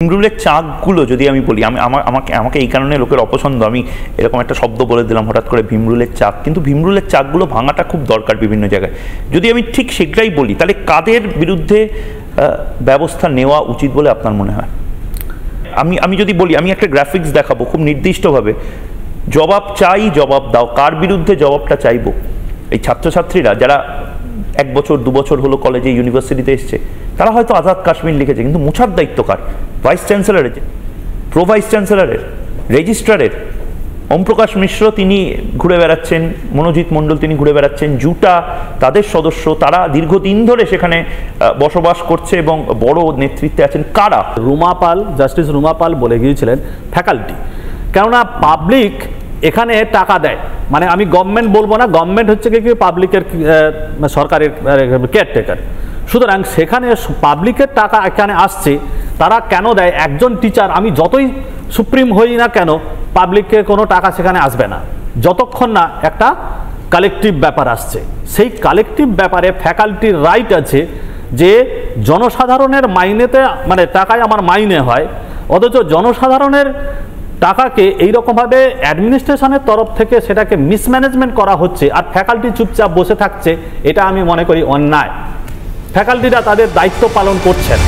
ভীমরুলের চাকগুলো যদি আমি বলি, আমাকে এই কারণে লোকের অপছন্দ, আমি এরকম একটা শব্দ বলে দিলাম হঠাৎ করে ভীমরুলের চাক, কিন্তু ভীমরুলের চাকগুলো ভাঙাটা খুব দরকার বিভিন্ন জায়গায়। যদি আমি ঠিক সেটাই বলি, তাহলে কাদের বিরুদ্ধে ব্যবস্থা নেওয়া উচিত বলে আপনার মনে হয়? আমি যদি বলি, আমি একটা গ্রাফিক্স দেখাবো খুব নির্দিষ্টভাবে, জবাব চাই, জবাব দাও। কার বিরুদ্ধে জবাবটা চাইবো? এই ছাত্রছাত্রীরা যারা 1 বছর 2 বছর হলো কলেজে ইউনিভার্সিটিতে এসছে, তারা হয়তো আজাদ কাশ্মীর লিখেছে, কিন্তু মোছার দায়িত্ব কার? ভাইস চ্যান্সেলরের, প্রো ভাইস চ্যান্সেলরের, রেজিস্ট্রারের। ওমপ্রকাশ মিশ্র তিনি ঘুরে বেড়াচ্ছেন, মনোজিৎ মণ্ডল তিনি ঘুরে বেড়াচ্ছেন, জুটা তাদের সদস্য, তারা দীর্ঘদিন ধরে সেখানে বসবাস করছে এবং বড় নেতৃত্বে আছেন। কারা? রুমা পাল, জাস্টিস রুমা পাল বলে গিয়েছিলেন ফ্যাকাল্টি, কেননা পাবলিক এখানে টাকা দেয়, মানে আমি গভর্নমেন্ট বলবো না, গভর্নমেন্ট হচ্ছে কি পাবলিকের সরকারের কেয়ারটেকার। সুতরাং সেখানে পাবলিকের টাকা এখানে আসছে, তারা কেন দেয়? একজন টিচার, আমি যতই সুপ্রিম হই না কেন, পাবলিককে কোনো টাকা সেখানে আসবে না যতক্ষণ না একটা কালেকটিভ ব্যাপার আসছে। সেই কালেকটিভ ব্যাপারে ফ্যাকাল্টির রাইট আছে যে জনসাধারণের মাইনেতে, মানে টাকায় আমার মাইনে হয়, অথচ জনসাধারণের টাকাকে এইরকমভাবে অ্যাডমিনিস্ট্রেশনের তরফ থেকে সেটাকে মিসম্যানেজমেন্ট করা হচ্ছে, আর ফ্যাকাল্টি চুপচাপ বসে থাকছে। এটা আমি মনে করি অন্যায়। ফ্যাকাল্টিরা তাদের দায়িত্ব পালন করছেন।